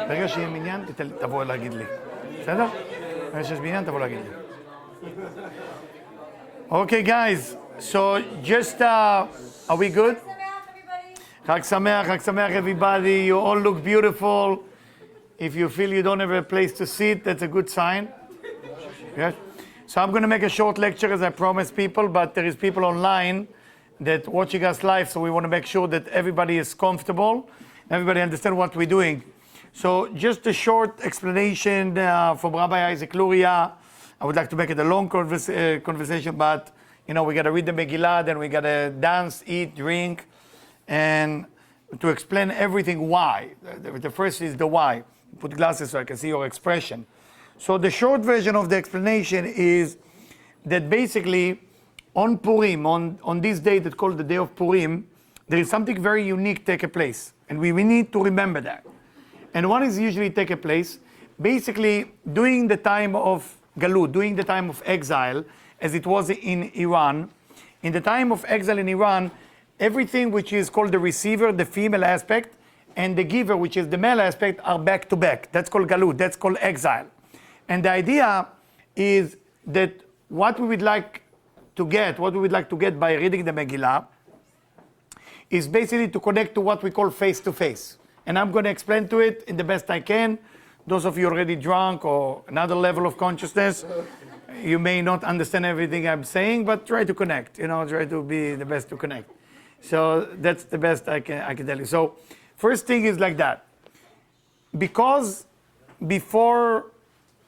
ברגע שיהיה מניין, תבוא להגיד לי. בסדר? ברגע שיש מניין, תבוא להגיד לי. Okay, guys. So just, are we good? Chag Sameach, everybody. You all look beautiful. If you feel you don't have a place to sit, that's a good sign. Yes. So I'm going to make a short lecture, as I promised people, but there is people online that watching us live, so we want to make sure that everybody is comfortable, everybody understand what we're doing. So just a short explanation from Rabbi Isaac Luria. I would like to make it a long conversation, but you know, we got to read the Megillah, then we got to dance, eat, drink, and to explain everything why. The first is the why. Put glasses so I can see your expression. So the short version of the explanation is that basically on Purim, on this day that's called the day of Purim, there is something very unique take place. And we need to remember that. And what is usually take place? Basically, during the time of Galut, during the time of exile, as it was in Iran, in the time of exile in Iran, everything which is called the receiver, the female aspect, and the giver, which is the male aspect, are back to back. That's called Galut, that's called exile. And the idea is that what we would like to get by reading the Megillah is basically to connect to what we call face-to-face. And I'm going to explain to it in the best I can. Those of you already drunk or another level of consciousness, you may not understand everything I'm saying, but try to connect, try to be the best to connect. So that's the best I can tell you. So first thing is like that. Because before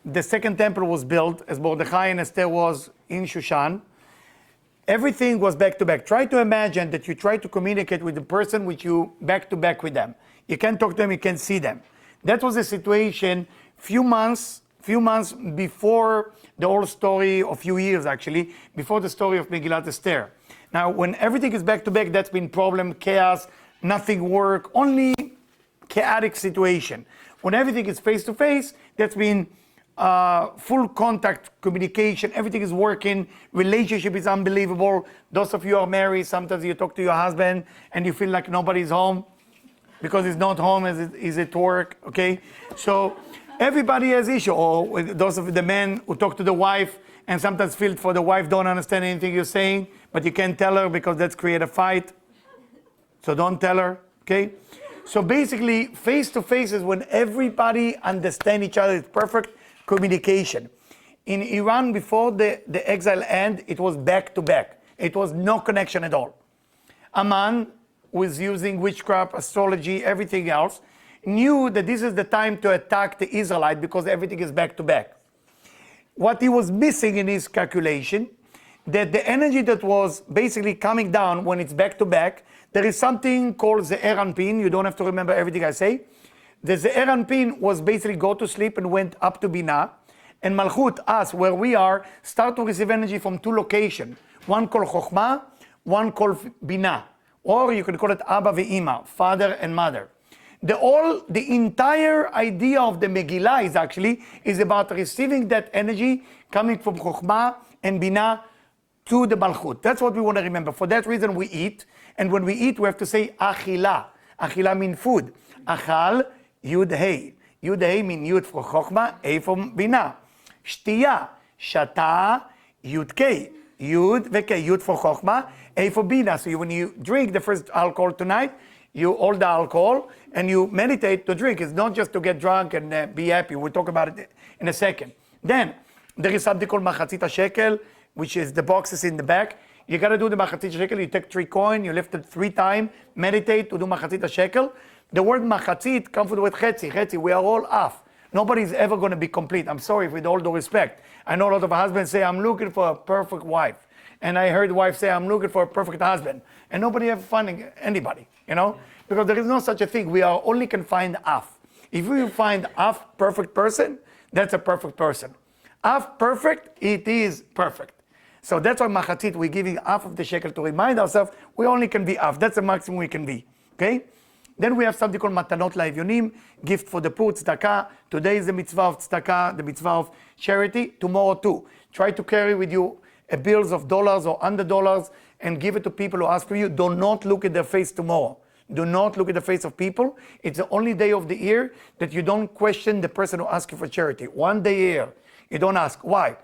the second temple was built, as Mordechai and Esther was in Shushan, everything was back to back. Try to imagine that you try to communicate with the person which you back to back with them. You can't talk to them, you can't see them. That was the situation few months before the whole story, a few years actually, before the story of Megillat Esther. Now, when everything is back to back, that's been problem, chaos, nothing work, only chaotic situation. When everything is face to face, that's been full contact communication, everything is working, relationship is unbelievable. Those of you who are married, sometimes you talk to your husband and you feel like nobody's home because he's not home, is at work, okay? So everybody has issue, or those of the men who talk to the wife and sometimes feel for the wife don't understand anything you're saying, but you can't tell her because that's create a fight. So don't tell her, okay? So basically, face-to-face is when everybody understands each other. It's perfect communication. In Iran, before the exile end, it was back-to-back. It was no connection at all. A man who is using witchcraft, astrology, everything else, knew that this is the time to attack the Israelite because everything is back-to-back. What he was missing in his calculation, that the energy that was basically coming down when it's back-to-back, there is something called the Eranpin. You don't have to remember everything I say. The Eranpin was basically go to sleep and went up to Binah. And Malchut, us, where we are, start to receive energy from two locations. One called Chokhmah, one called Binah. Or you can call it Abba ve'Ima, father and mother. The entire idea of the Megillah is about receiving that energy coming from Chokhmah and Binah to the Malchut. That's what we want to remember. For that reason we eat. And when we eat, we have to say Achila. Achila means food. Achal, Yud Hei. Yud Hei means Yud for Chokhmah, A for Binah. Shtiya, Shata, Yud Kei. Yud v'Kei. Yud for Chokhmah, A for Binah. So when you drink the first alcohol tonight, you hold the alcohol and you meditate to drink. It's not just to get drunk and be happy. We'll talk about it in a second. Then there is something called Machatzit shekel, which is the boxes in the back. You got to do the Machatzit shekel. You take 3 coins, you lift it 3 times, meditate to do Machatzit shekel. The word Machatzit comes from the word Chetzi. Chetzi, we are all half. Nobody's ever going to be complete. I'm sorry, with all due respect. I know a lot of husbands say, I'm looking for a perfect wife. And I heard wives say, I'm looking for a perfect husband. And nobody ever finding anybody, because there is no such a thing. We are only can find half. If we find half perfect person, that's a perfect person. Half perfect, it is perfect. So that's why Machatzit, we're giving half of the shekel to remind ourselves we only can be half. That's the maximum we can be. Okay? Then we have something called Matanot La'evyonim, gift for the poor, tzedakah. Today is the mitzvah of tzedakah, the mitzvah of charity. Tomorrow too. Try to carry with you bills of dollars or $100 and give it to people who ask for you. Do not look at their face tomorrow. Do not look at the face of people. It's the only day of the year that you don't question the person who asks you for charity. One day a year. You don't ask. Why?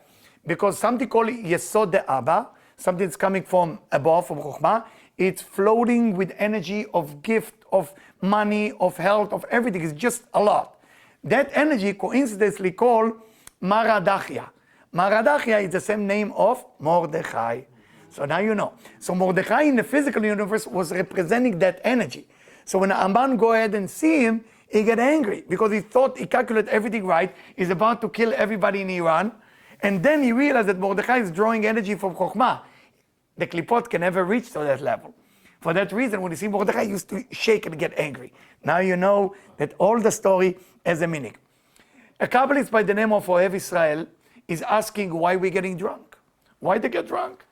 Because something called Yesod De'aba, something that's coming from above, from Chokhmah, it's floating with energy of gift, of money, of health, of everything. It's just a lot. That energy coincidentally called Maradachia. Maradachia is the same name of Mordechai. So now you know. So Mordechai in the physical universe was representing that energy. So when Aman go ahead and see him, he get angry because he thought he calculated everything right. He's about to kill everybody in Iran. And then he realized that Mordechai is drawing energy from Chokhmah. The Klipot can never reach to that level. For that reason, when you see Mordechai, he used to shake and get angry. Now you know that all the story has a meaning. A Kabbalist by the name of Ohev Israel is asking why we're getting drunk. Why they get drunk?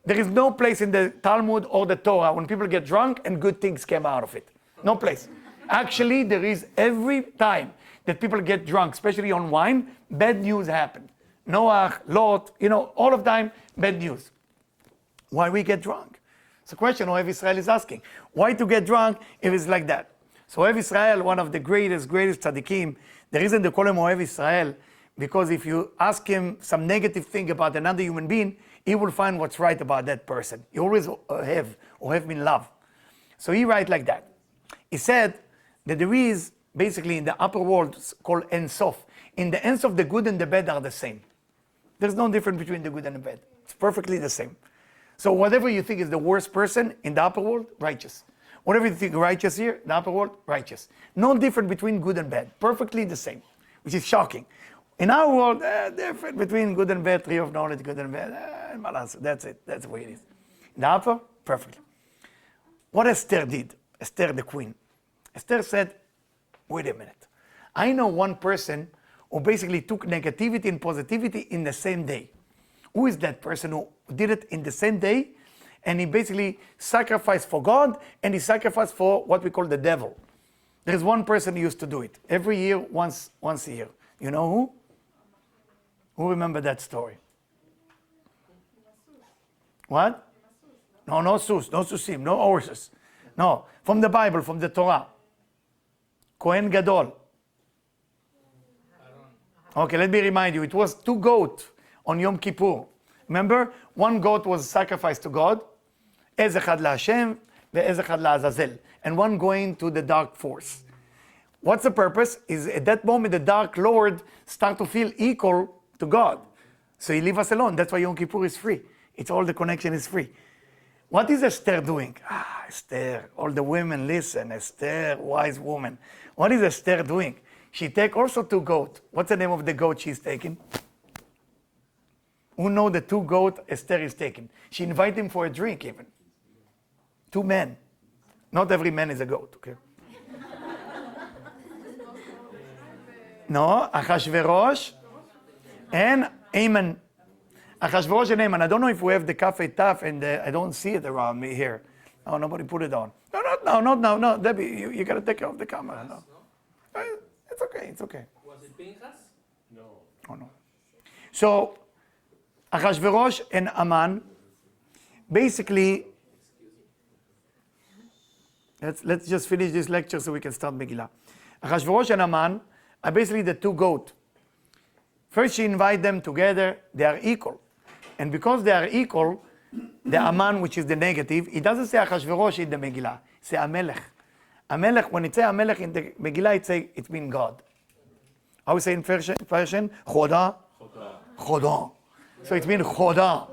There is no place in the Talmud or the Torah when people get drunk and good things came out of it. No place. Actually, there is every time that people get drunk, especially on wine, bad news happen. Noach, Lot, all of time, bad news. Why we get drunk? It's a question Ohev Israel is asking. Why to get drunk if it's like that? So Ohev Israel, one of the greatest tzaddikim, the reason they call him Ohev Israel, because if you ask him some negative thing about another human being, he will find what's right about that person. He always Ohev mean love. So he write like that. He said that there is, basically in the upper world, called Ein Sof. In the Ein Sof, the good and the bad are the same. There's no difference between the good and the bad. It's perfectly the same. So whatever you think is the worst person in the upper world, righteous. Whatever you think righteous here, in the upper world, righteous. No difference between good and bad. Perfectly the same, which is shocking. In our world, different between good and bad, tree of knowledge, good and bad. That's it. That's the way it is. In the upper, perfectly. What Esther did, Esther the queen. Esther said, wait a minute. I know one person who basically took negativity and positivity in the same day. Who is that person who did it in the same day? And he basically sacrificed for God and he sacrificed for what we call the devil. There is one person who used to do it every year, once a year. You know who? Who remember that story? What? No sus, no susim, no horses. No, from the Bible, from the Torah. Kohen Gadol. Okay, let me remind you. It was 2 goats on Yom Kippur. Remember? 1 goat was sacrificed to God. Ez echad laHashem, ve'ez echad la'Azazel. And 1 going to the dark force. What's the purpose? Is at that moment the dark Lord start to feel equal to God. So he leave us alone. That's why Yom Kippur is free. It's all the connection is free. What is Esther doing? Esther, all the women listen. Esther, wise woman. What is Esther doing? She take also 2 goats. What's the name of the goat she's taking? Who know the 2 goats Esther is taking? She invite him for a drink even. 2 men. Not every man is a goat, okay? No, Achashverosh and Haman. Achashverosh and Haman. I don't know if we have the cafe taf and I don't see it around me here. No, nobody put it on. No. Debbie, you got to take off the camera. No. It's okay. Was it Pinchas? No. Oh, no. So, Achashverosh and Haman, basically, let's just finish this lecture so we can start Megillah. Achashverosh and Haman are basically the 2 goats. First, she invite them together. They are equal. And because they are equal, the Haman, which is the negative, it doesn't say Achashverosh in the Megillah. It says Amelech. Amelech, when it says Amelech in the Megillah, it means God. How we say in Persian? Choda? Choda. So it means Choda.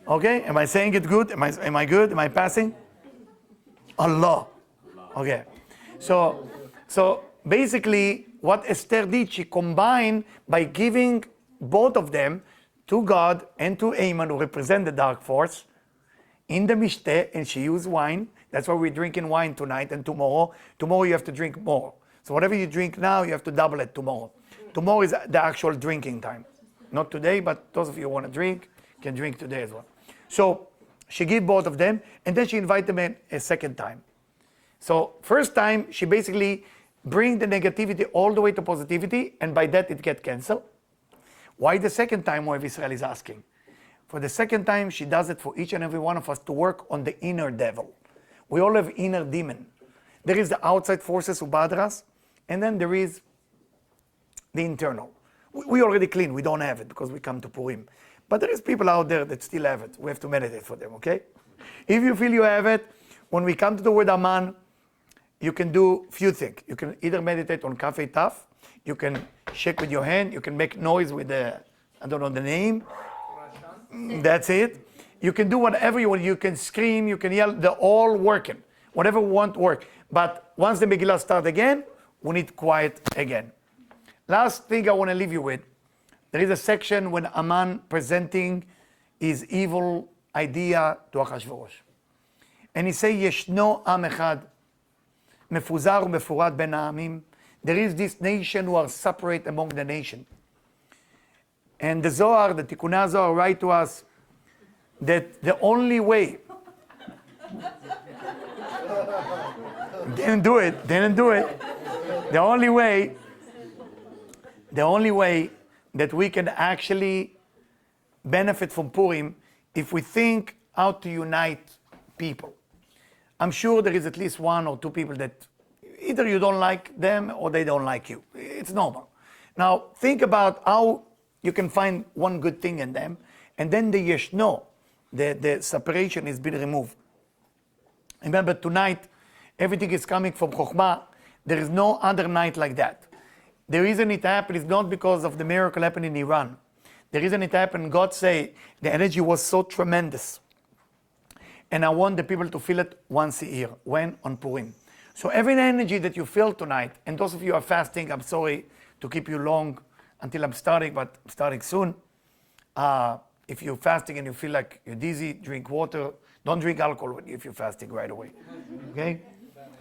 Okay? Am I saying it good? Am I good? Am I passing? Allah. Okay. So basically, what Esther did, she combined by giving both of them to God and to Haman, who represent the dark force, in the Mishteh, and she used wine. That's why we're drinking wine tonight and tomorrow. Tomorrow you have to drink more. So whatever you drink now, you have to double it tomorrow. Tomorrow is the actual drinking time. Not today, but those of you who want to drink, can drink today as well. So she gave both of them, and then she invited them in a second time. So first time, she basically bring the negativity all the way to positivity, and by that it get canceled. Why the second time, Ohev Israel is asking? For the second time, she does it for each and every one of us to work on the inner devil. We all have inner demon. there is the outside forces who bother us, and then there is the internal. We already clean, we don't have it because we come to Purim. But there is people out there that still have it. We have to meditate for them, okay? If you feel you have it, when we come to the word Aman, you can do few things. You can either meditate on Kafei Taf, you can shake with your hand, you can make noise with the, I don't know the name. That's it. You can do whatever you want. You can scream, you can yell, they're all working. Whatever you want, work. But once the Megillah starts again, we need quiet again. Last thing I want to leave you with, there is a section when Aman presenting his evil idea to Achashverosh. And he say, Yeshno Am Echad, Mefuzar u'Mefurat ben ha'amim. There is this nation who are separate among the nation. And the Zohar, the Tikkunei Zohar, write to us that the only way, didn't do it. The only way that we can actually benefit from Purim if we think how to unite people. I'm sure there is at least one or two people that either you don't like them or they don't like you. It's normal. Now think about how you can find one good thing in them, and then the yeshno, the separation is being removed. Remember, tonight everything is coming from Chokhmah. There is no other night like that. The reason it happened is not because of the miracle happened in Iran. The reason it happened, God say, the energy was so tremendous. And I want the people to feel it once a year. When? On Purim. So every energy that you feel tonight, and those of you who are fasting, I'm sorry to keep you long until I'm starting, but I'm starting soon. If you're fasting and you feel like you're dizzy, drink water. Don't drink alcohol if you're fasting right away. Okay?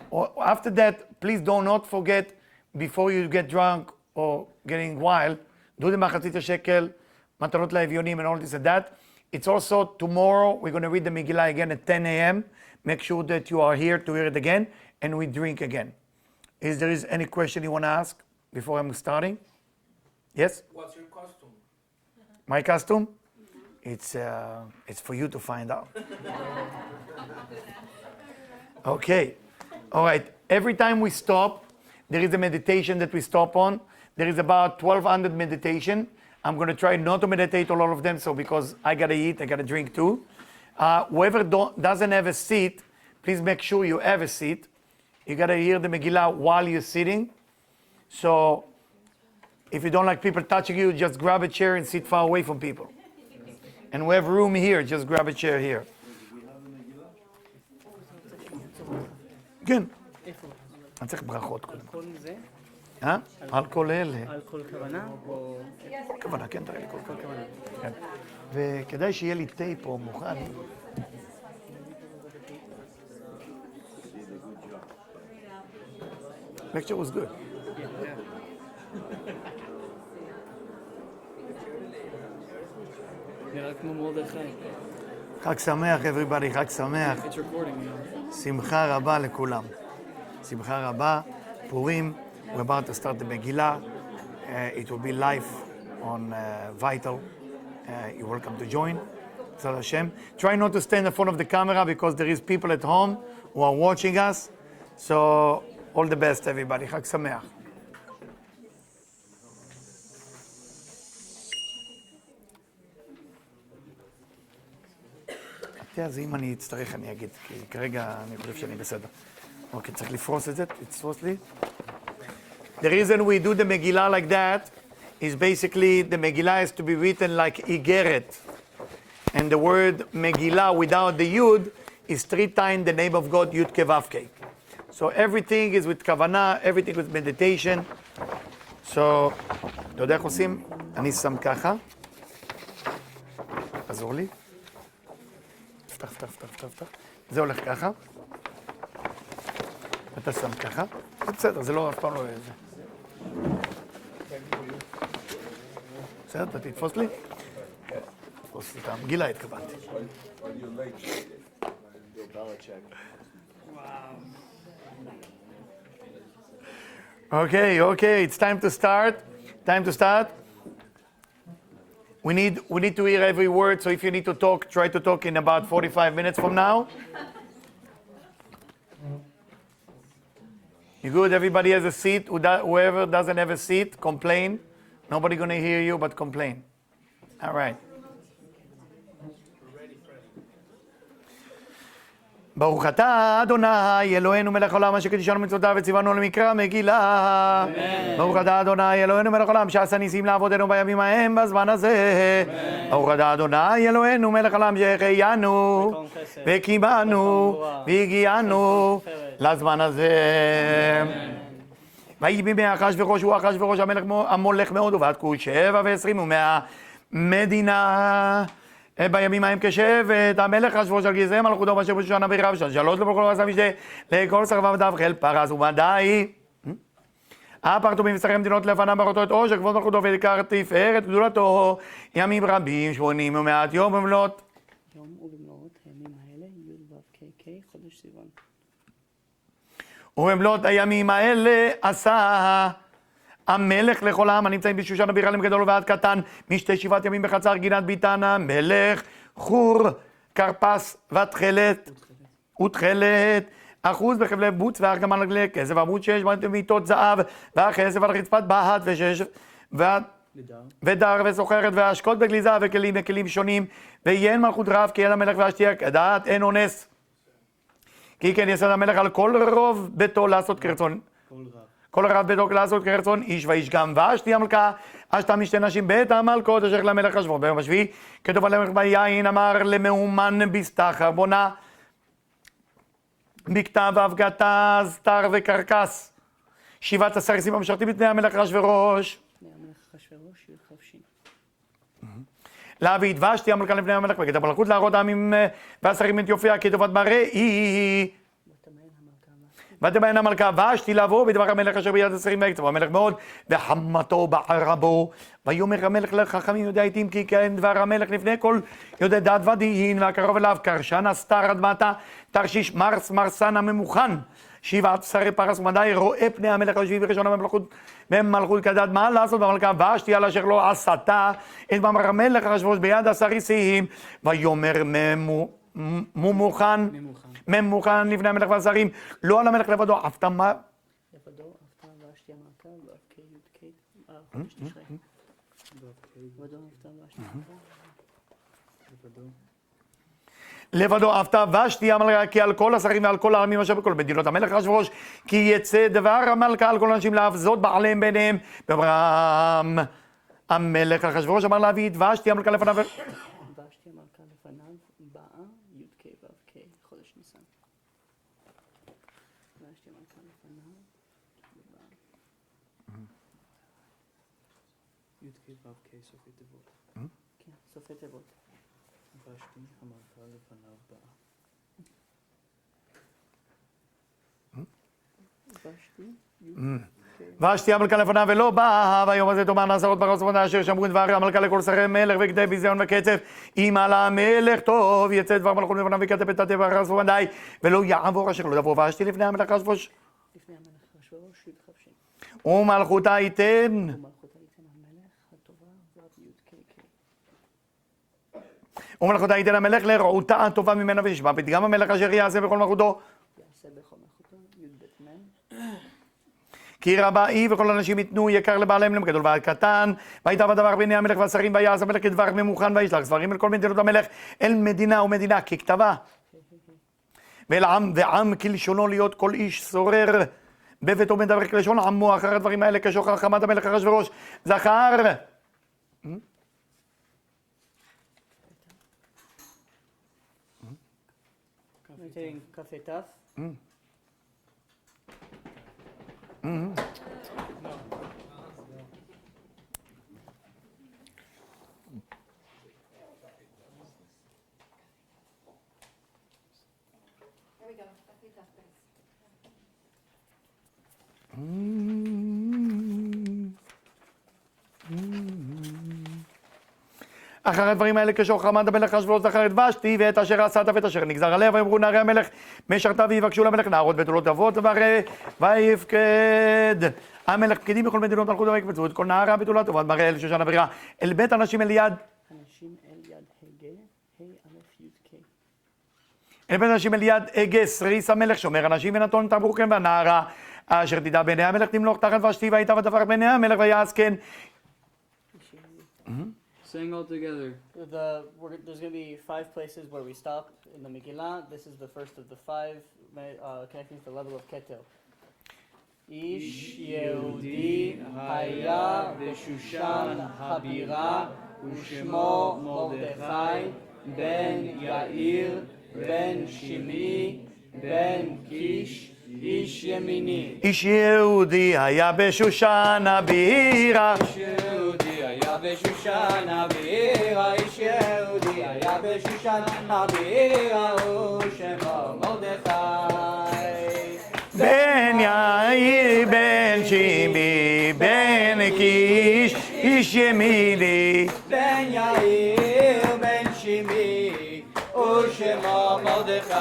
Or after that, please do not forget, before you get drunk or getting wild, do the Machatzit Shekel, Matarot La'Evyonim, and all this and that. It's also tomorrow, we're going to read the Megillah again at 10 a.m. Make sure that you are here to hear it again, and we drink again. Is there any question you want to ask before I'm starting? Yes? What's your costume? My costume? It's for you to find out. Okay. All right. Every time we stop, there is a meditation that we stop on. There is about 1,200 meditation. I'm going to try not to meditate all of them, so because I got to eat, I got to drink too. Whoever doesn't have a seat, please make sure you have a seat. You got to hear the Megillah while you're sitting. So if you don't like people touching you, just grab a chair and sit far away from people. And we have room here, just grab a chair here. כן. אני צריך ברכות קודם. כל זה? על כל אלה. על כל כוונה? או... כל כוונה, כן, תראה לי כל כל כוונה. כן. וכדאי שיהיה לי תה פה מוכן. Lecture was good. נראה כמו מרדכי. חג שמח, everybody, חג שמח. It's recording, שמחה רבה לכולם. שמחה רבה, Purim. We're about to start the Megillah. It will be live on Vital. You're welcome to join. Tzad Hashem. Try not to stand in front of the camera because there is people at home who are watching us. So all the best, everybody. חג שמח. אז אם אני אצטרך אני אגיד, כי כרגע אני חושב שאני בסדר. אוקיי, צריך לפרוס את זה, תתפוס לי. The reason we do the Megillah like that is basically the Megillah has to be written like Igeret. And the word Megillah without the Yud is 3 times the name of God, Yud Kevavke. So everything is with Kavanah, everything with meditation. So, אתה יודע איך עושים? אני שם ככה. עזור לי. פתח. זה הולך ככה. אתה שם ככה. זה בסדר, זה לא, אף פעם לא יהיה זה. בסדר, אתה תתפוס לי? תתפוס לי את המגילה, התכוונתי. Okay, it's time to start. We need to hear every word, so if you need to talk, try to talk in about 45 minutes from now. You good? Everybody has a seat. Whoever doesn't have a seat, complain. Nobody gonna hear you, but complain. All right. ברוך אתה אדוני אלוהינו מלך העולם אשר קידשנו מצוותיו וציוונו למקרא מגילה. ברוך אתה אדוני אלוהינו מלך העולם שעשה ניסים לעבודנו בימים ההם בזמן הזה. ברוך אתה אדוני אלוהינו מלך העולם שהחיינו וקיבלנו והגיענו לזמן הזה. ויהי בימי אחשוורוש הוא אחשוורוש המולך מאוד ובעד כוש 27 מהמדינה. בימים ההם כשבט, המלך אחשוורוש על גזעי מלכותו באשר בשושן בירה ושל 3 לבכל עשה משתה לכל שרביו חיל פרס ומדי. הפרטו במבשרי מדינות לפניו בראותו את עושר כבוד מלכותו ועיקר תפארת גדולתו ימים רבים 80 ומעט יום במלאת. יום ובמלאת הימים האלה י' חודש סיוון. ובמלאת הימים האלה עשה המלך לכל העם הנמצאים בשושן הבירה לגדול ועד קטן משתי 7 ימים בחצר גינת ביתן המלך חור כרפס ותכלת אחוז בחבלי בוץ וארגמן על גלי כסף עמוד 6 מיטות זהב והכסף על רצפת בהת ודר וסוחרת והשקות בגלי זהב וכלים שונים ויין מלכות רב כי יד המלך והשתייה כדעת אין אונס כי כן יסד המלך על כל רוב ביתו לעשות כרצון כל רב ביתו לעשות כרצון איש ואיש גם ואשתי המלכה אשתה משתי נשים בית המלכות אשר למלך חשבון ביום השביעי כתוב על המלך ביין אמר למאומן בסתחר בונה בכתב אבגתה סתר וקרקס 17 איסים המשרתים בפני המלך אחשוורוש לפני המלך אחשוורוש י"כ. להביא דבשתי המלכה לפני המלך וכתב מלכות להראות העמים והשרים את יופייה כטובת מראי ותמיין המלכה ואשתי לבוא בדבר המלך אשר ביד השרים ויקצבו המלך מאוד וחמתו בערה בו ויאמר המלך לחכמים יודע עתים כי כן דבר המלך לפני כל יודע דעת ודין והקרוב אליו קרשן אסתר אדמתה תרשיש מרסן הממוכן 17 פרס ומדי רואה פני המלך היושבים בראשונה במלכות כדעת מה לעשות במלכה ואשתי על אשר לא עשתה את מאמר המלך אחשוורוש ביד הסריסים ויאמר ממוכן לפני המלך והשרים לא על המלך לבדו אף תמה לבדו אף ואשתי המלכה ואף י"ק חודש תשרי. לבדו אף ואשתי לבדו אף ואשתי המלכה כי על כל השרים ועל כל העמים אשר בכל מדינות המלך אחשוורוש כי יצא דבר המלכה על כל האנשים להבזות בעליהם ביניהם ואברהם המלך אחשוורוש אמר להביא ואשתי המלכה לפניו ואשתי המלכה לפניו באה י"ק ו"ק חודש ניסן. ואשתי המלכה לפניו י"ק ו"ק סופי תיבות. כן, סופי תיבות. ואשתי המלכה לפניו באה. ואשתי המלכה לפניו ולא באה והיום הזה תאמר נעשרות פרס ומדי אשר שמרו דבר המלכה לכל שרי מלך וכדי ביזיון וקצף אם על המלך טוב יצא דבר מלכות לפניו וכתב את הטבע פרס ומדי ולא יעבור אשר לא תבוא ואשתי לפני המלך אחשוורוש לפני המלך אחשוורוש י"כ. ומלכותה ייתן ומלכותה ייתן המלך הטובה ועד י"ק. ומלכותה ייתן המלך לרעותה הטובה ממנה ונשבע פתגם המלך אשר יעשה בכל מלכותו יעשה בכל מלכותו י"ב מ'. כי רבה היא וכל האנשים ייתנו יקר לבעליהם לגדול ועד קטן ויטב הדבר בעיני המלך והשרים ויעש המלך כדבר ממוכן וישלח ספרים אל כל מדינות המלך אל מדינה ומדינה ככתבה ואל עם ועם כלשונו להיות כל איש סורר בביתו מדבר כלשון עמו אחר הדברים האלה כשוכר חמת המלך אחשוורוש זכר כ"ת. אחר הדברים האלה כשוכר חמת המלך אחשוורוש זכר את ושתי ואת אשר עשת ואת אשר נגזר עליה ויאמרו נערי המלך משרתיו ויבקשו למלך נערות בתולות אבות ויפקד המלך פקידים בכל מדינות מלכותו ויקבצו את כל נערה בתולת אבות מראה אל שושן הבירה אל בית אנשים אל יד הגה ה' א' י"ק. אל בית אנשים אל יד הגה סריס המלך שומר אנשים ונתון תברוכים והנערה אשר תדע בעיני המלך תמלוך תחת ושתי והייתה ותפח בעיני המלך ויעש כן. Sing all together. There's going to be 5 places where we stop in the Megillah. This is the first of the 5, connecting to the level of Keter. איש יהודי היה בשושן הבירה ושמו מרדכי בן יאיר בן שמעי בן קיש איש ימיני. איש יהודי היה בשושן הבירה. איש יהודי היה בשושן הבירה. איש יהודי היה בשושן הבירה ושמו מרדכי בן יאיר בן שמעי בן קיש איש ימיני. בן יאיר בן שמעי ושמו מרדכי.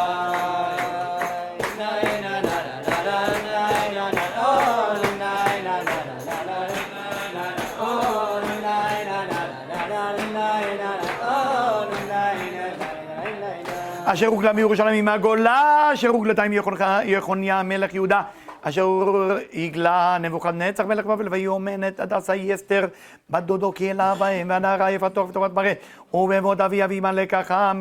אשר הוגלה מירושלים מהגולה, אשר הוגלתה עם יחוניה מלך יהודה, אשר הגלה נבוכדנצר מלך בבל, ויאמן את הדסה אסתר בת דודו כי אלה בהם, והנערה יפתו ותורת מראה, ובמות אבי אבימה לקחה.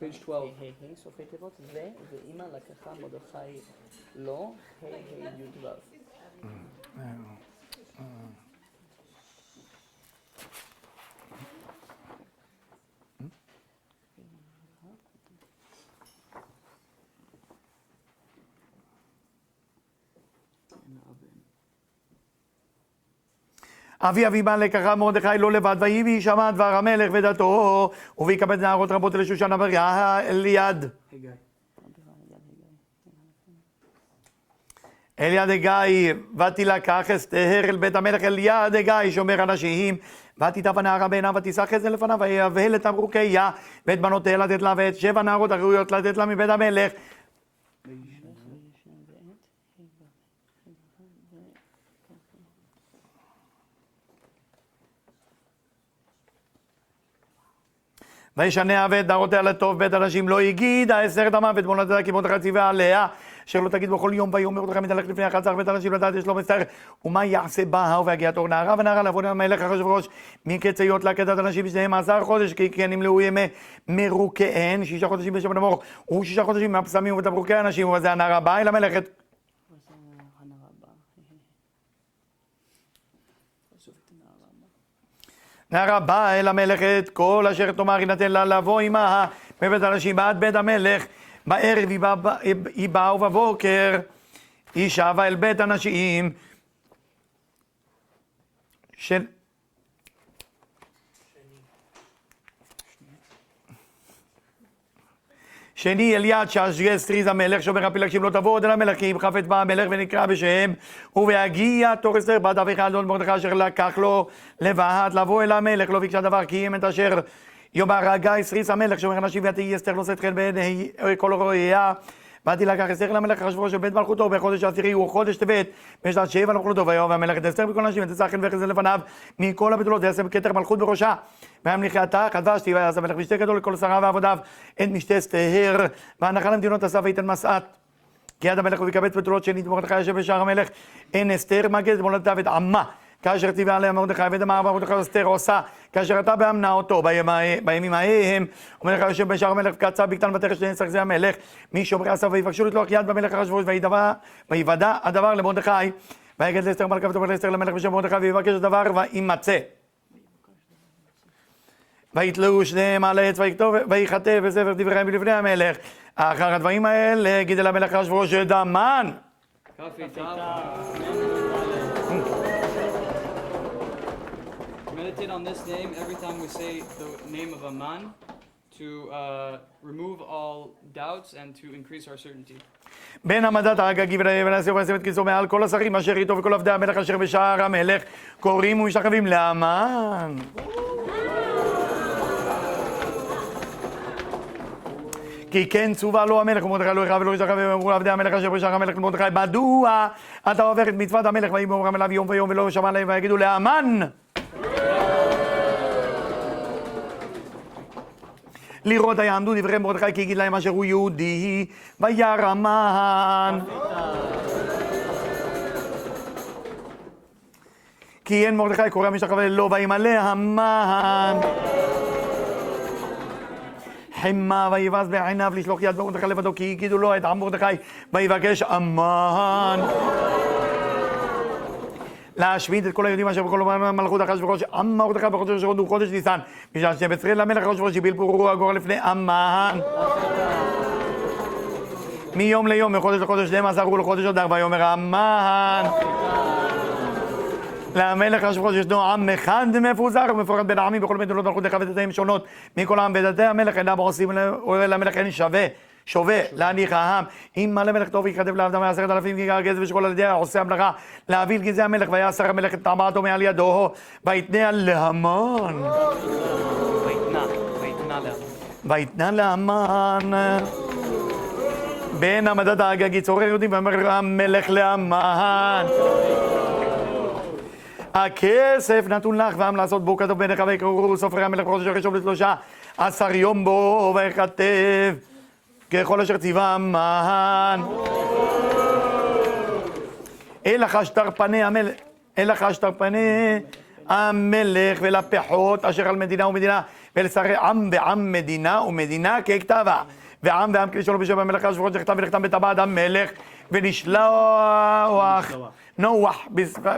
Page 12. סופי תיבות ואימא לקחה מרדכי לא, י' ו'. אבי אבימה לקחה מרדכי לא לבד, ויהי וישמע דבר המלך ודתו, ויקבץ נערות רבות לשושן הבריה אליעד. אליעד הגיא, ותילקח אסתר אל בית המלך אליעד הגיא, שומר אנשים, ותיטב הנערה בעיניו, ותישא חסד לפניו, ויבהל את תמרוקיה, ואת בנותיה לתת לה, ואת 7 נערות הראויות לתת לה מבית המלך. וישנע ואת נערותיה לטוב בית אנשים לא הגידה אסתר את עמה ואת מולדתה כי מרדכי ציווה עליה אשר לא תגיד בכל יום ויאמר מרדכי מתהלך לפני החצר בית אנשים לדעת יש לו אסתר ומה יעשה בה ויגיע תור נערה ונערה לעבוד עם המלך אחשוורוש מקץ היות להקדת אנשים בשניהם 10 חודש כי כן נמלאו ימי מרוכיהן 6 חודשים בשם נמוך ו6 חודשים מהפסמים ובתמרוקי האנשים ובזה הנערה באה אל המלכת. נערה באה אל המלכת, כל אשר תאמר יינתן לה לבוא עמה מבית אנשים עד בית המלך, בערב היא באה ובבוקר היא שבה אל בית הנשים שני אליעד שאשגז תריז המלך שומר הפילגשים לא תבוא עוד אל המלך כי אם חפץ בה המלך ונקרא בשם ובהגיע תור אסתר בת אביך אדון מרדכי אשר לקח לו לבהת לבוא אל המלך לא ביקשה דבר כי אם את אשר יאמר הגיא תריז המלך שומר אנשים ותהי אסתר לא שאת חן בעיני כל רואיה ותילקח אסתר למלך אחשוורוש של בית מלכותו בחודש העשירי הוא חודש טבת בשנת 7 למלכותו ויאהב המלך את אסתר בכל הנשים ותשא חן וחסד לפניו מכל הבתולות ויעשה כתר מלכות בראשה וימליך עתה חד ושתי ויעש המלך משתה גדול לכל שריו ועבדיו את משתה אסתר והנחה למדינות עשה וייתן מסעת כי עד המלך ויקבץ בתולות שנית מרדכי יושב בשער המלך אין אסתר מגד מולדתה ואת עמה כאשר ציווה עליה מרדכי ודמה מרדכי אסתר עושה כאשר אתה באמנה אותו בימים ההם ומלך יושב בשער המלך קצה בקטן ותרש לנצח זה המלך מי שומרי עשה ויבקשו לתלוח יד במלך אחשוורוש ויוודע הדבר למרדכי ויגד לאסתר מלכה ותאמר לאסתר למלך בשם מרדכי ויבקש הדבר וימצא ויתלו שניהם על העץ ויכתב בספר דבריהם בלפני המלך אחר הדברים האלה גידל המלך אחשוורוש דמן. Meditate on this name every time we say the name of Aman to remove all doubts and to increase our certainty. בין המדת האגגי ונעשה ועשם את כיסו מעל כל השרים אשר איתו וכל עבדי המלך אשר בשער המלך קוראים ומשתחווים להמן. כי כן צווה לו המלך ומרדכי לא יכרע ולא ישתחווה ואמרו עבדי המלך אשר בשער המלך למרדכי מדוע אתה עובר את מצוות המלך ויאמרו אליו יום ויום ולא שמע להם ויגידו להמן לראות יעמדו דברי מרדכי כי יגיד להם אשר הוא יהודי וירא המן. כי אין מרדכי קורא משתחווה לו וימלא המן חמה ויבז בעיניו לשלוח יד במרדכי לבדו כי יגידו לו את עם מרדכי ויבקש המן להשמיד את כל היהודים אשר בכל מלכות אחשוורוש עם מרדכי בחודש ראשון הוא חודש ניסן בשעה 12 למלך אחשוורוש בלבול הגורל לפני המן מיום ליום מחודש לחודש 12 הוא לחודש אדר ויאמר המן למלך אחשוורוש ישנו עם אחד מפוזר ומפורד בין העמים בכל מדינות מלכות ודתיהם שונות מכל העם ודתי המלך אינם עושים למלך אין שווה להניח העם אם מלא מלך טוב יכתב לעבדם 10,000 גיגר גז ושקול על ידי העושה המלאכה להביא גזי המלך ויעשר המלך את טעמתו מעל ידו ויתנה להמן ויתנה להמן בין המדד האגגי צורר יהודים ואומר המלך להמן הכסף נתון לך ועם לעשות בו כתוב בינך ויקראו סופרי המלך בחודש הראשון ל13 יום בו ויכתב ככל אשר ציווה המן אלא חשתר פני המלך ולפחות אשר על מדינה ומדינה ולשרי עם ועם מדינה ומדינה ככתבה ועם ועם כלי שלו בשם המלך אחשוורוש נכתב ונחתם בטבעת המלך ונשלח נוח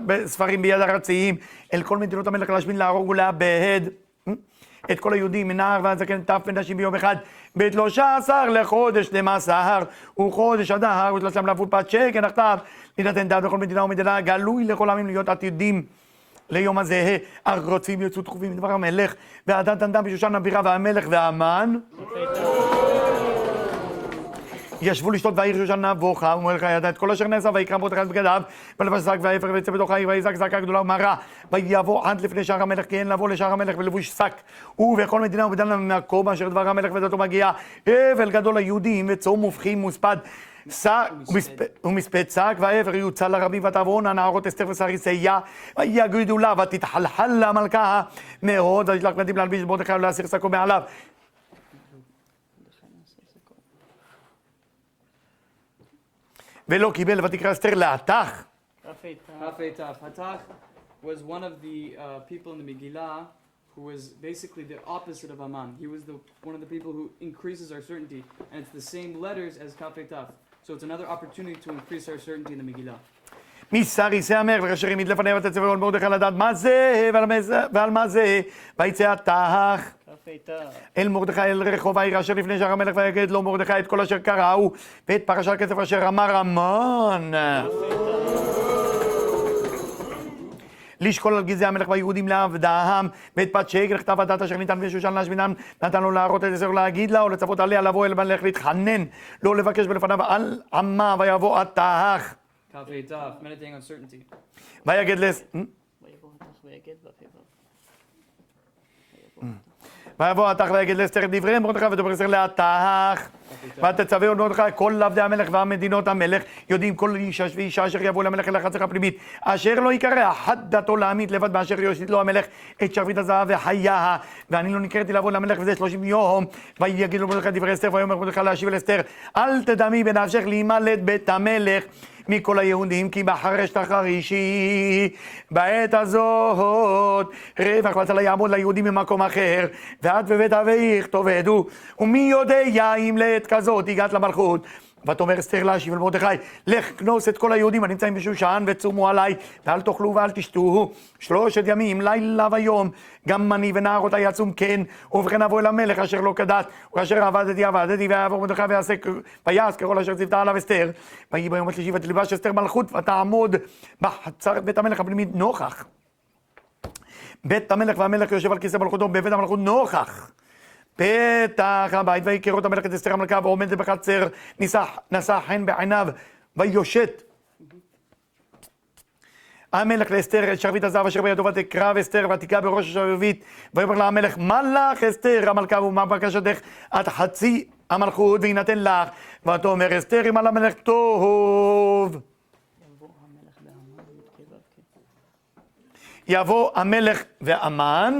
בספרים ביד ארציים אל כל מדינות המלך להשמיד להרוג ולאבד את כל היהודים מנער ועד זקן טף ונשים ביום אחד ב13 לחודש 12 וחודש אדר ותלשם לבוד פת שקן נכתב להינתן דעת בכל מדינה ומדינה גלוי לכל העמים להיות עתידים ליום הזה הרוצים יצאו דחופים מדבר המלך ועדת תנדם בשושן הבירה והמלך והמן ישבו לשתות והעיר שושן נבוכה ומלך ידע את כל אשר נעשה ויקרא מרדכי בגדיו ולבש שק והעפר ויצא בתוך העיר ויזעק זעקה גדולה ומרה ויבוא עד לפני שער המלך כי אין לבוא לשער המלך בלבוש שק ובכל מדינה ובדנה מהמקום אשר דבר המלך ודתו מגיע אבל גדול ליהודים וצום מופכים מוספד ומספד שק והעפר יוצא לרבים ותעברון הנערות אסתר וסריסיה ויגידו לה ותתחלחל למלכה מאוד ותשלח בגדים להלביש מרדכי ולהסיר שקו מעליו ולא קיבל ותקרא אסתר להתך. Hatach was one of the people in the Megillah who was basically the opposite of Aman. He was one of the people who increases our certainty, and it's the same letters as Kafetaf. So it's another opportunity to increase our certainty in the Megillah. מסריסי המלך וכאשר העמיד לפניו את הצבא מרדכי לדעת מה זה ועל מה זה ויצא התך אל מרדכי אל רחוב העיר אשר לפני שער המלך ויגד לו מרדכי את כל אשר קראו ואת פרשת הכסף אשר אמר המן לשקול על גזעי המלך והיהודים לעבדם ואת פת שקר כתב הדת אשר ניתן בשושן להשמינם נתן לו להראות את אסר להגיד לה או לצוות עליה לבוא אל המלך להתחנן לא לבקש בלפניו על עמה ויבוא התך meditating on certainty. ויגד לס... ויבוא התך ויגד לאסתר את דברי מרדכי ודבר אסתר להתך ותצווה עוד מרדכי כל עבדי המלך והמדינות המלך יודעים כל איש ואישה אשר יבוא למלך אל החצר הפנימית אשר לא יקרא אחת דתו להמית לבד באשר יושיט לו המלך את שרביט הזהב וחייה ואני לא נקראתי לבוא למלך וזה 30 יום ויגיד לו מרדכי דברי אסתר ויאמר מרדכי להשיב אל אסתר אל תדמי בנפשך להימלט בית המלך מכל היהודים כי בחרש תחרישי בעת הזאת רווח וצלה יעמוד ליהודים ממקום אחר ואת בבית אביך תאבדו ומי יודע אם לעת כזאת הגעת למלכות ותאמר אסתר להשיב אל מרדכי לך כנוס את כל היהודים הנמצאים בשושן וצומו עליי ואל תאכלו ואל תשתו 3 ימים לילה ויום גם אני ונערותי יצום כן ובכן אבוא אל המלך אשר לא כדת וכאשר עבדתי ויעבור מרדכי ויעש ככל אשר ציוותה עליו אסתר ויהי ביום השלישי ותלבש אסתר מלכות ותעמוד בחצר בית המלך הפנימית נוכח בית המלך והמלך יושב על כיסא מלכותו בבית המלכות נוכח פתח הבית ויקרא את המלך את אסתר המלכה ועומדת בחצר נשא חן בעיניו ויושת המלך לאסתר את שרביט הזהב אשר בידו ותקרב אסתר ותיגע בראש השרביט ויאמר לה המלך מה לך אסתר המלכה ומה בקשתך עד חצי המלכות ויינתן לך ותאמר אסתר אם על המלך טוב יבוא המלך והמן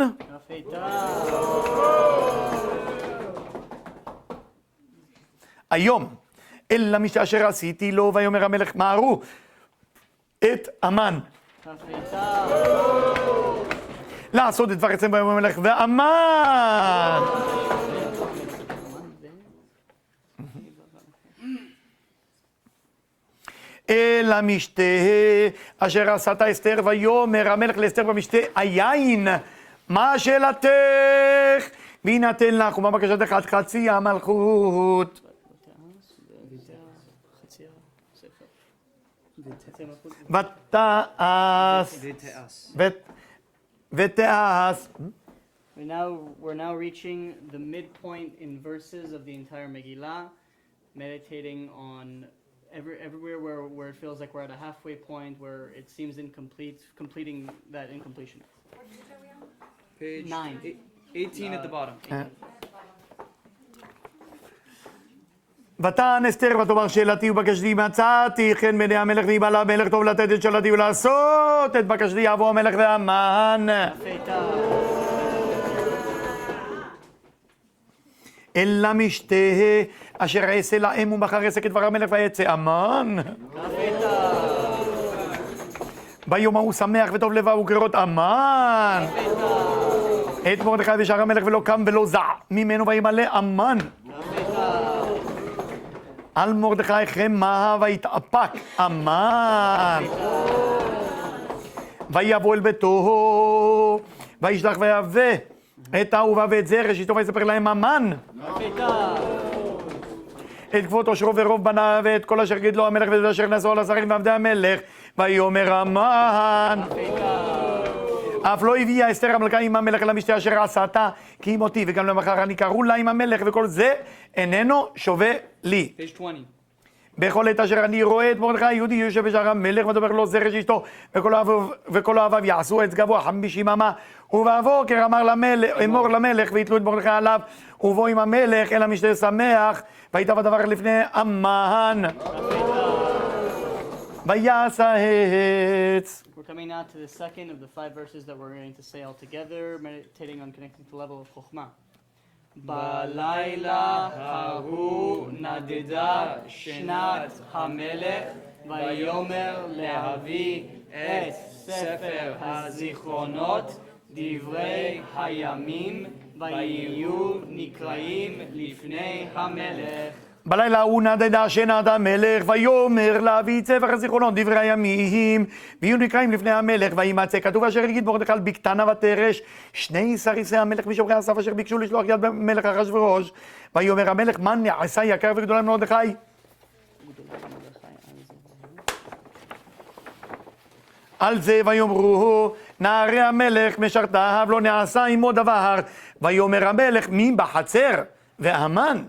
היום. אלא משתה אשר עשיתי לו, ויאמר המלך מהרו את המן. לעשות את דבר אצלם ויאמר המלך והמן. אלא משתה אשר עשת אסתר ויאמר המלך לאסתר במשתה היין. מה שאלתך? ויינתן לך ומה בקשתך עד חצי המלכות. ותעש. ותעש. We're now reaching the midpoint in verses of the entire Megillah, meditating on everywhere where it feels like we're at a halfway point, where it seems incomplete, completing that incompletion. Page 9. 18 at the bottom. ותען אסתר ותאמר שאלתי ובקשתי מצאתי חן בעיני המלך ויהי בעלה המלך טוב לתת את שאלתי ולעשות את בקשתי יבוא המלך והמן. אלא משתה אשר אעשה להם ומחר אעשה כדבר המלך ויצא המן. ביום ההוא שמח וטוב לבב וכראות המן. את מרדכי ושאר המלך ולא קם ולא זע ממנו וימלא המן. על מרדכי חמה ויתאפק המן. ויבוא אל ביתו וישלח ויבא את אהובה ואת זרש אשתו ויספר להם המן את כבוד עושרו ורוב בניו ואת כל אשר גדלו המלך ואת אשר נשאו על השרים ועבדי המלך. ויאמר המן אף לא הביאה אסתר המלכה עם המלך אל המשתה אשר עשתה כי אם אותי וגם למחר אני קראו לה עם המלך וכל זה איננו שווה לי. Page 20. בכל עת אשר אני רואה את מרדכי היהודי יושב בשער המלך ודבר לו זרש אשתו וכל אוהביו יעשו עץ גבוה 50 אמה ובבוקר אמור למלך ויתלו את מרדכי עליו ובוא עם המלך אל המשתה שמח ויטב הדבר לפני המן ויעש העץ. We're coming now to the second of the 5 verses that we're going to say all together, meditating on connecting to the level of Chokhmah. בלילה ההוא נדדה שנת המלך ויאמר להביא את ספר הזיכרונות דברי הימים ויהיו נקראים לפני המלך. בלילה ההוא נדדה שנת המלך ויאמר להביא את ספר הזיכרונות דברי הימים ויהיו נקראים לפני המלך וימצא כתוב אשר יגיד מרדכי על בקתנה ותרש שני סריסי המלך ושומרי הסף אשר ביקשו לשלוח יד במלך אחשוורוש ויאמר המלך מה נעשה יקר וגדולה מרדכי על זה ויאמרו נערי המלך משרתיו לא נעשה עמו דבר ויאמר המלך מי בחצר והמן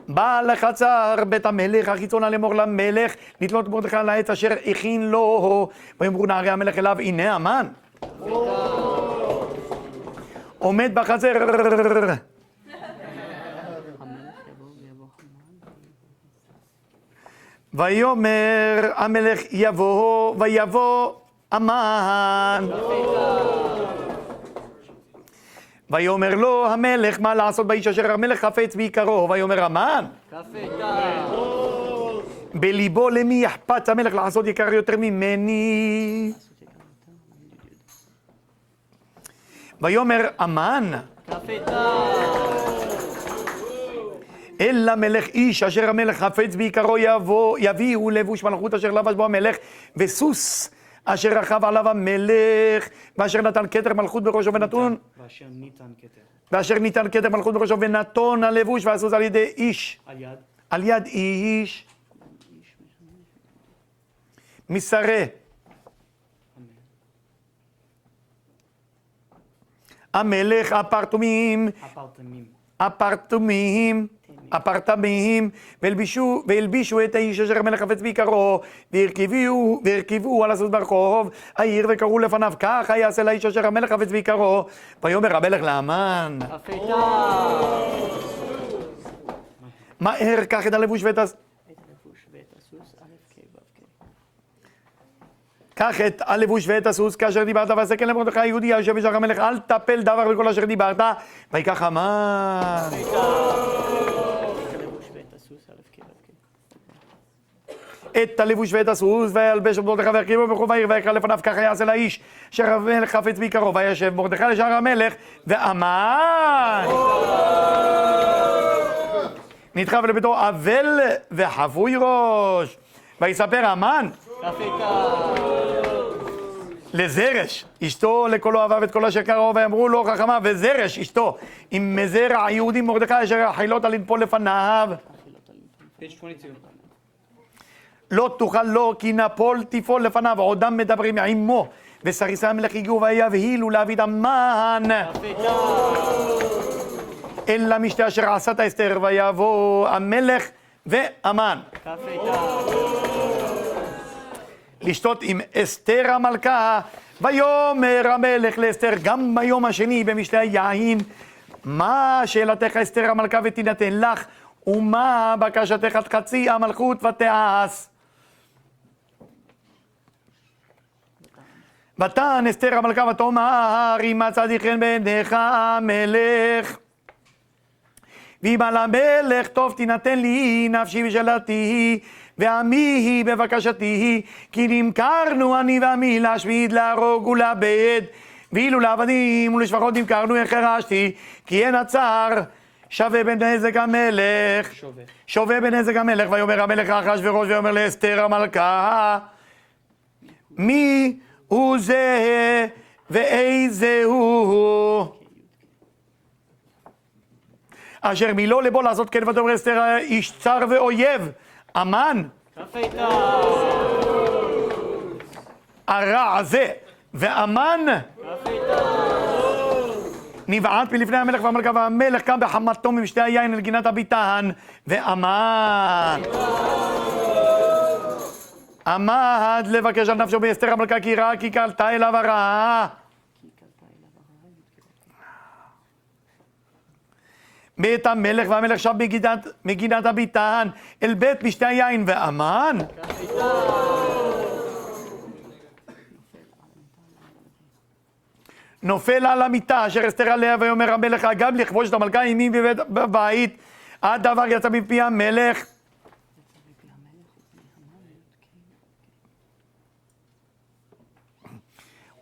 בא לחצר בית המלך החיצונה לאמור למלך לתלות מרדכי על העץ אשר הכין לו ויאמרו נערי המלך אליו הנה המן עומד בחצר ויאמר המלך יבוא ויבוא המן ויאמר לו המלך מה לעשות באיש אשר המלך חפץ בעיקרו ויאמר המן בליבו למי יחפץ המלך לעשות יקר יותר ממני ויאמר המן אלא מלך איש אשר המלך חפץ בעיקרו יביאו לבוש מלכות אשר לבש בו המלך וסוס אשר רכב עליו המלך ואשר נתן כתר מלכות בראשו ונתון ואשר ניתן כתר מלכות בראשו ונתון הלבוש והסוס על ידי איש על יד איש משרה המלך הפרטמים והלבישו את האיש אשר המלך חפץ בעיקרו והרכיבוהו על הסוס ברחוב העיר וקראו לפניו ככה יעשה לאיש אשר המלך חפץ בעיקרו ויאמר המלך להמן מהר קח את הלבוש ואת הסוס קח את הלבוש ואת הסוס כאשר דיברת, ועשה כן למרדכי היהודי היושב בשער המלך, אל תטפל דבר בכל אשר דיברת, ויקח המן. את הלבוש ואת הסוס, וילבש את מרדכי וירכיבו בכל העיר, ויקרא לפניו, ככה יעשה לאיש, אשר המלך חפץ ביקרו, וישב מרדכי לשער המלך, והמן נדחף לביתו אבל וחפוי ראש. ויספר המן לזרש אשתו לכל אוהביו את כל אשר קראו, ואמרו לו חכמה, וזרש אשתו עם מזרע היהודי מרדכי אשר החילות לנפול לפניו. Page 22. לא תוכל לו כי נפול תיפול לפניו, עודם מדברים עמו. וסריסי המלך הגיעו ויבהילו להביא המן אל המשתה אשר עשת אסתר, ויבוא המלך והמן לשתות עם אסתר המלכה. ויאמר המלך לאסתר גם ביום השני במשתה היין, מה שאלתך אסתר המלכה ותינתן לך, ומה בקשתך עד חצי המלכות ותעש. ותען אסתר המלכה ותאמר, אם מצאתי חן בעיניך המלך, ואם על המלך טוב תינתן לי נפשי ושאלתי, ועמי היא בבקשתי, כי נמכרנו אני ועמי להשמיד, להרוג ולאבד, ואילו לעבדים ולשפחות נמכרנו החרשתי, כי אין הצער שווה בנזק המלך. שווה בנזק המלך. ויאמר המלך אחשוורוש ויאמר לאסתר המלכה, מי הוא זה ואיזה הוא אשר מילו לבו לעשות כן, ותאמר אסתר איש צר ואויב המן הרע הזה, והמן נבעט מלפני המלך והמלכה, והמלך קם בחמתו ממשתה היין אל גינת הביתן, והמן עמד לבקש על נפשו באסתר המלכה, כי ראה כי קלטה אליו הרעה. בית המלך, והמלך שב מגינת הביתן אל בית משתה היין, והמן נופל על המיטה אשר אסתר עליה, ויאמר המלך גם לכבוש את המלכה עימי בבית, עד דבר יצא מפי המלך.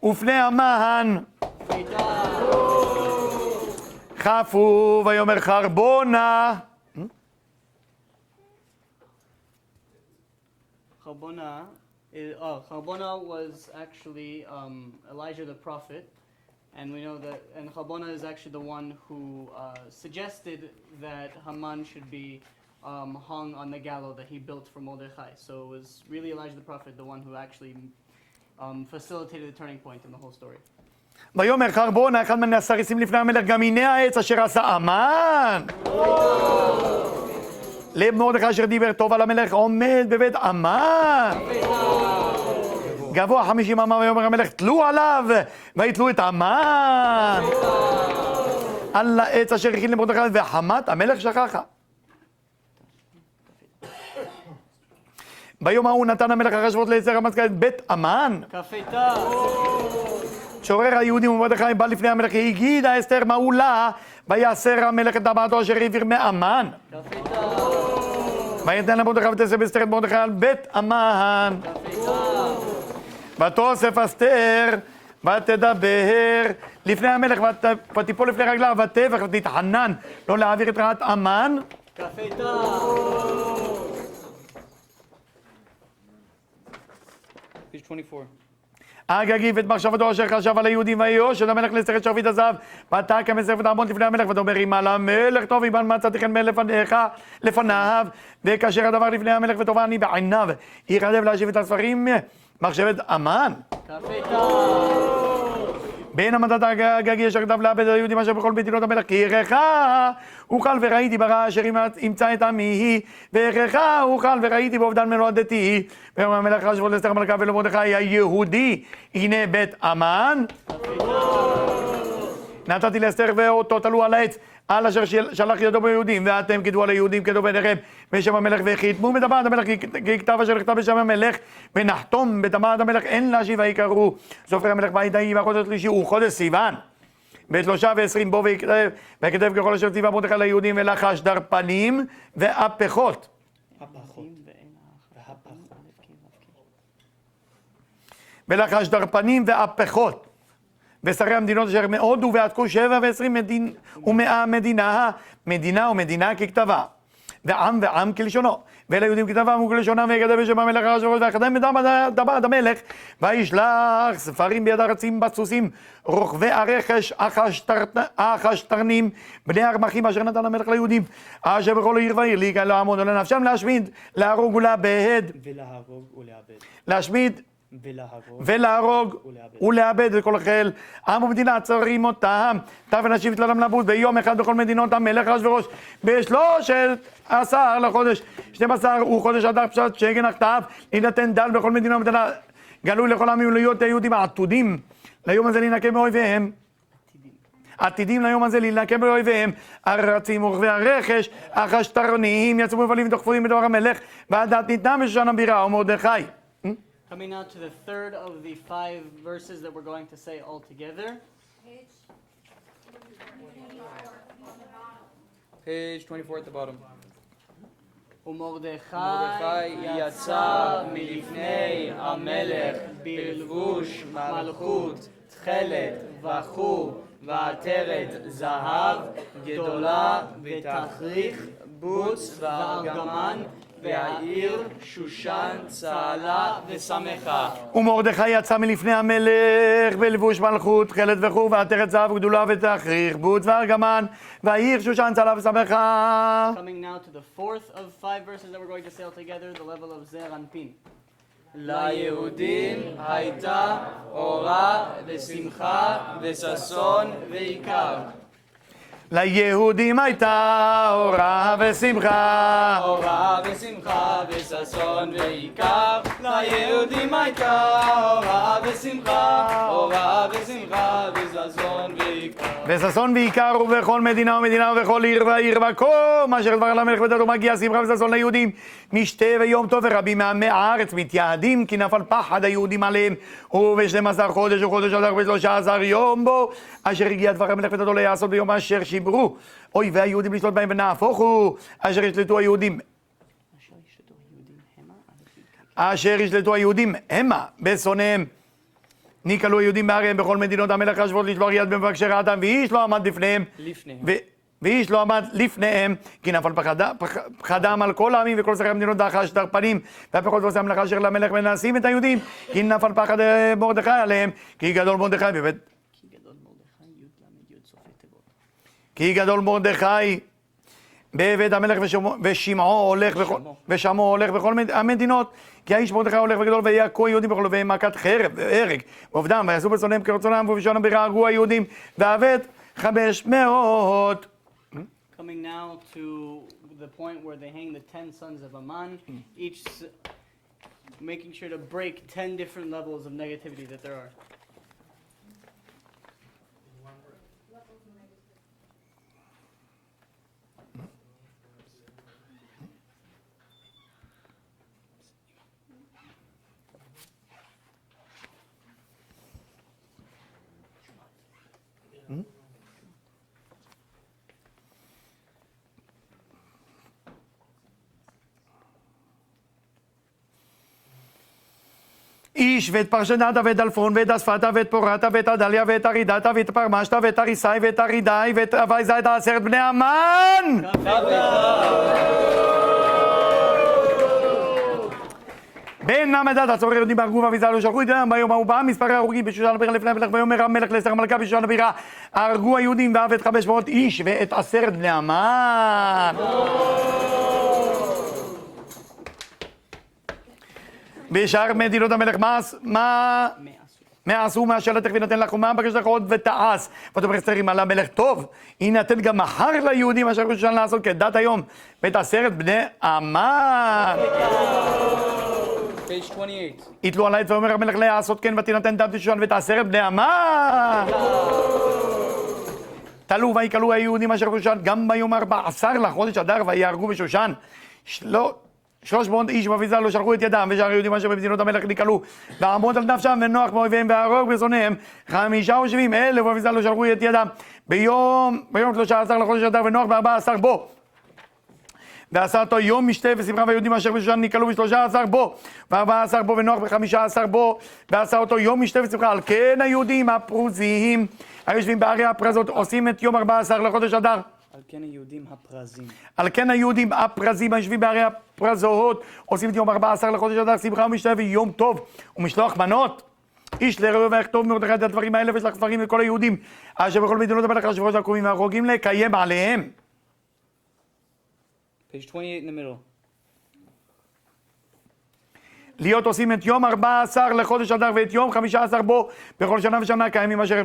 ופני המן חפו, ויאמר חרבונה. Charbona was actually Elijah the prophet, and we know that, and Charbona is actually the one who suggested that Haman should be hung on the gallows that he built for Mordechai. So it was really Elijah the prophet, the one who actually facilitated the turning point in the whole story. ויאמר חרבונה אחד מן הסריסים לפני המלך, גם הנה העץ אשר עשה המן למרדכי אשר דיבר טוב על המלך עומד בבית המן גבוה 50 אמה. ויאמר המלך תלו עליו, ויתלו את המן על העץ אשר הכין למרדכי, וחמת המלך שככה. ביום ההוא נתן המלך אחשוורוש לאסתר המלכה את בית המן. שורר היהודים ומרדכי בא לפני המלך, הגידה אסתר מעולה, ויאסר המלך את טבעתו אשר העביר מהמן. ויתן למרדכי ותאסף אסתר את מרדכי על בית המן. ותאסף אסתר ותדבר לפני המלך, ותיפול לפני רגליו, ותבך ותתחנן לא להעביר את רעת המן. Page 24. אגגיב את מחשבתו אשר חשב על היהודים, ויוש את המלך לאסתר את שרביט הזהב, ותקם אסתר ותעמוד לפני המלך, ותאמר אם על המלך טוב, אם מצאתי חן לפניו, וכאשר הדבר לפני המלך וטובה אני בעיניו, יכתב להשיב את הספרים מחשבת המן. בין המדד הגגי אשר כתב לאבד את היהודים אשר בכל מדינות המלך, כי ירחה אוכל וראיתי ברע אשר ימצא את עמי, וירחה אוכל וראיתי באובדן מולדתי. ויאמר המלך אחשוורוש לאסתר המלכה ולמרדכי היהודי, הנה בית המן נתתי לאסתר ואותות עלו על העץ, על אשר שלח ידו ביהודים, ואתם כדו על היהודים כדו ביניכם בשם המלך, וחיתמו בטבעת המלך כי כתב אשר נכתב בשם המלך, ונחתום בטבעת המלך, אין להשיב ויקראו סופרי המלך בית ההיא, והחודש השלישי הוא חודש סיוון. ב23 בו ויכתב ככל אשר ציווה מרדכי ליהודים, ולחש דרפנים והפכות. ולחש דרפנים והפכות. ושרי המדינות אשר מהודו ועד כה 27 ומאה מדינה ומדינה ככתבה. ועם כלשונו. וליהודים כתבם וכלשונם, ויגדל בשם המלך אחשוורוש, ויחדם בטבעת המלך, וישלח ספרים ביד ארצים בסוסים, רוכבי הרכש, החשטרנים, בני הרמחים אשר נתן המלך ליהודים, אשר בכל עיר ועיר להיגאל לעמוד ולנפשם, להשמיד, להרוג ולאבד. להשמיד ולהרוג ולאבד וכל החיל עם ומדינה צרים אותם, ונשיב את כללם לבוז ביום אחד בכל מדינות המלך אחשוורוש ב13 לחודש 12 הוא חודש אדר פשט שגן הכתב, יינתן דל בכל מדינה ומדינה, גלוי לכל העמים להיות היהודים העתודים ליום הזה להינקם באויביהם, עתידים ליום הזה להינקם באויביהם, הרצים ורוכבי הרכש, החשטרנים יצאו מבלים ודוחפים בדבר המלך, והדעת ניתנה בשושן הבירה ומרדכי. Coming now to the third of the 5 verses that we're going to say all together. Page 24 at the bottom. ומרדכי יצא מלפני המלך בלבוש מלכות, תכלת וחור ועטרת זהב גדולה ותכריך בוץ וארגמן, והעיר שושן צהלה ושמחה. ומרדכי יצא מלפני המלך בלבוש מלכות, תכלת וחור ועטרת זהב גדולה ותכריך בוץ וארגמן, והעיר שושן צהלה ושמחה. Coming now to the fourth of 5 verses that we're going to say all together, the level of Zer Anpin. ליהודים הייתה אורה ושמחה וששון ועיקר. ליהודים הייתה אורה ושמחה, אורה ושמחה וששון ועיקר. ליהודים הייתה אורה ושמחה, אורה ושמחה וששון ועיקר. וששון ועיקר ובכל מדינה ומדינה ובכל עיר ועיר וכל אשר דבר למלך בדתו מגיע שמחה וששון ליהודים, משתה ויום טוב, ורבים מעמי הארץ מתייהדים כי נפל פחד היהודים עליהם, וב12 חודש וחודש אדר ב13 יום בו אשר הגיע דבר המלך בדתו לעשות ביום אשר שיברו אויבי היהודים לשלוט בהם, ונהפוך הוא אשר ישלטו היהודים המה בשונאיהם, ניקלו היהודים בעריהם בכל מדינות המלך אחשוורוש לשלוח יד במבקשי רעתם, ואיש לא עמד לפניהם כי נפל פחדם על כל העמים וכל שרי המדינות והחש דרפנים והפכות ועושי המלאכה אשר למלך מנסים את היהודים, כי נפל פחד מרדכי עליהם, כי גדול מרדכי בבית המלך ושמעו הולך בכל המדינות, כי האיש מרדכי הולך וגדול, ויכו היהודים בכל לבי מכת חרב והרג ועובדם, ויעשו בשונאיהם כרצונם, ובשעון הבירה הרגו היהודים ואבד 500. Coming now to the point where they hang the 10 sons of Aman, each making sure to break 10 different levels of negativity that there are. איש ואת פרשנתה ואת אלפון ואת אספתה ואת פורתה ואת עדליה ואת ארידתה ואת פרמשתה ואת אריסאי ואת ארידאי ואת אביזה את 10 בני המן. בין המדד הצורך יהודים בהרגו ואביזה לא שלחו איתם ביום ההוא בא מספר ההרוגים בשושן הבירה לפני המלך, ויאמר המלך לאסתר המלכה בשושן הבירה, הרגו היהודים ואף את 500 איש ואת 10 בני המן. בשאר מדינות המלך מה עשו מהשלטך וינתן לך, ומה בקש לך עוד ותעש, ותאמר אסתר אם עלה מלך טוב, יינתן גם מחר ליהודים אשר בשושן לעשות כדת היום ואת 10 בני המן. Page 28. יתלו על העץ ואומר המלך לעשות כן, ותינתן דת בשושן ואת 10 בני המן. תלו ויקלו היהודים אשר בשושן גם ביום 14 לחודש אדר ויהרגו בשושן 300 איש בביזה לא שלחו את ידם ושאר היהודים אשר במדינות המלך נקלו לעמוד על נפשם ונוח באויביהם והרוג בשונאיהם 75,000 בביזה לא שלחו את ידם ביום 13 לחודש אדר ונוח ב14 בו ועשה אותו יום משתה ושמחה והיהודים אשר בשושן נקלו ב13 בו ו14 בו ונוח ב15 בו ועשה אותו יום משתה ושמחה על כן היהודים הפרוזיים היושבים בערי הפרזות עושים את יום 14 לחודש אדר על כן היהודים הפרזים. על כן היהודים הפרזים היושבים בערי הפרזות עושים את יום 14 לחודש אדר שמחה ומשתה ויום טוב ומשלוח מנות איש לרעהו ויכתוב מרדכי את הדברים האלה ושלח ספרים לכל היהודים אשר בכל מדינות המלך אחשוורוש הקרובים והרוגים לקיים עליהם. Page 28 in the middle. להיות עושים את יום 14 לחודש אדר ואת יום 15 בו בכל שנה ושנה כימים אשר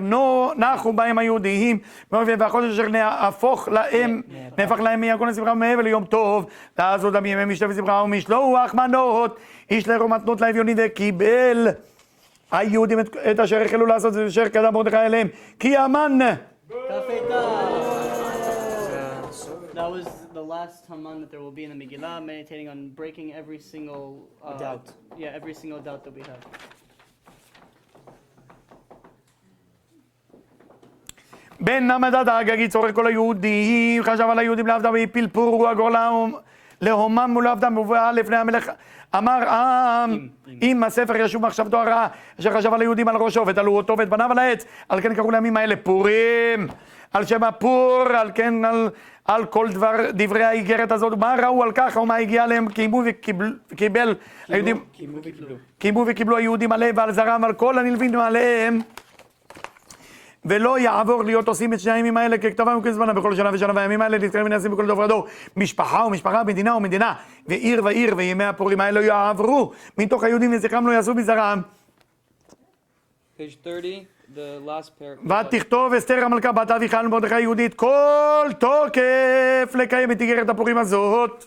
נחו בהם היהודים והחודש אשר נהפך להם מיגון לשמחה ומעבר ליום טוב לעשות גם ימי משתה ושמחה ומשלוח מנות איש לרעהו מתנות לאביונים וקיבל היהודים את אשר החלו לעשות אשר קדם מרדכי אליהם כי אמן. That was the last Haman that there will be in the Megillah, meditating on breaking every single doubt. Yeah, every single doubt that we have. בן המדד האגגי צורך כל היהודים חשב על היהודים לעבדם והפיל פור הגורלם להומם ולעבדם ובא לפני המלך אמר אם הספר ישוב מחשבתו הרעה אשר חשב על היהודים על ראשו ותלו אותו ואת בניו על העץ על כן קראו לימים האלה פורים על שם הפור על כן על כל דברי האיגרת הזאת מה ראו על כך ומה הגיע להם קיימו וקיבלו היהודים עליהם ועל זרם ועל כל הנלווים עליהם ולא יעבור להיות עושים את שני הימים האלה ככתבם וכזמנם בכל שנה ושנה והימים האלה נזכרים ונעשים בכל דור ודור משפחה ומשפחה מדינה ומדינה ועיר ועיר וימי הפורים האלה יעברו מתוך היהודים וזכרם לא יעשו בזרם. Page 30, the last paragraph. ותכתוב אסתר המלכה בת אביחיל מרדכי היהודית כל תוקף לקיים את איגרת הפורים הזאת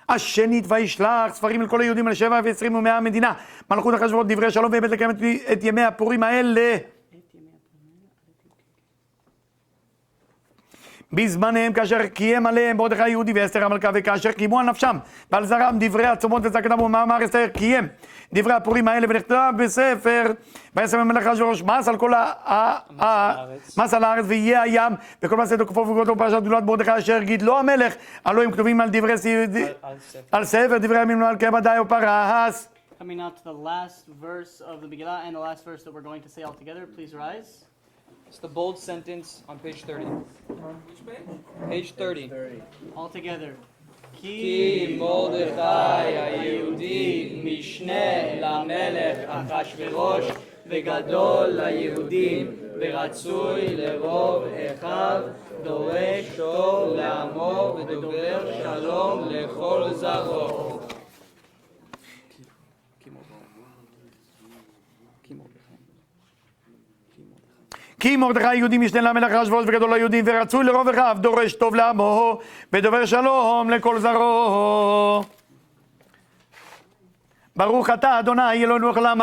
השנית וישלח ספרים לכל היהודים על 27 ומאה המדינה מלכות אחשוורוש דברי שלום והאמת לקיים את ימי הפורים האלה בזמניהם כאשר קיים עליהם מרדכי היהודי ואסתר המלכה וכאשר קיימו על נפשם ועל זרם דברי הצומות וזקנם ומאמר אסתר קיים דברי הפורים האלה ונכתב בספר וישם המלך אחשוורוש מס על כל מס על הארץ ויהיה הים וכל מעשה תוקפו וגודלו פרשת גדולת מרדכי אשר גידלו המלך הלוא הם כתובים על דברי על ספר דברי הימים על כבדי ופרס. Coming out to the last verse of the Megillah and the last verse that we're going to say all together, please rise. It's the bold sentence on page 30. Page 30. All together. כי מרדכי היהודי משנה למלך אחשוורוש וגדול ליהודים ורצוי לרוב אחיו דורש טוב לעמו ודובר שלום לכל זרעו. כי מרדכי היהודי משנה למלך אחשוורוש וגדול ליהודים ורצוי לרוב אחיו דורש טוב לעמו ודובר שלום לכל זרעו. ברוך אתה אדוני אלוהינו לעולם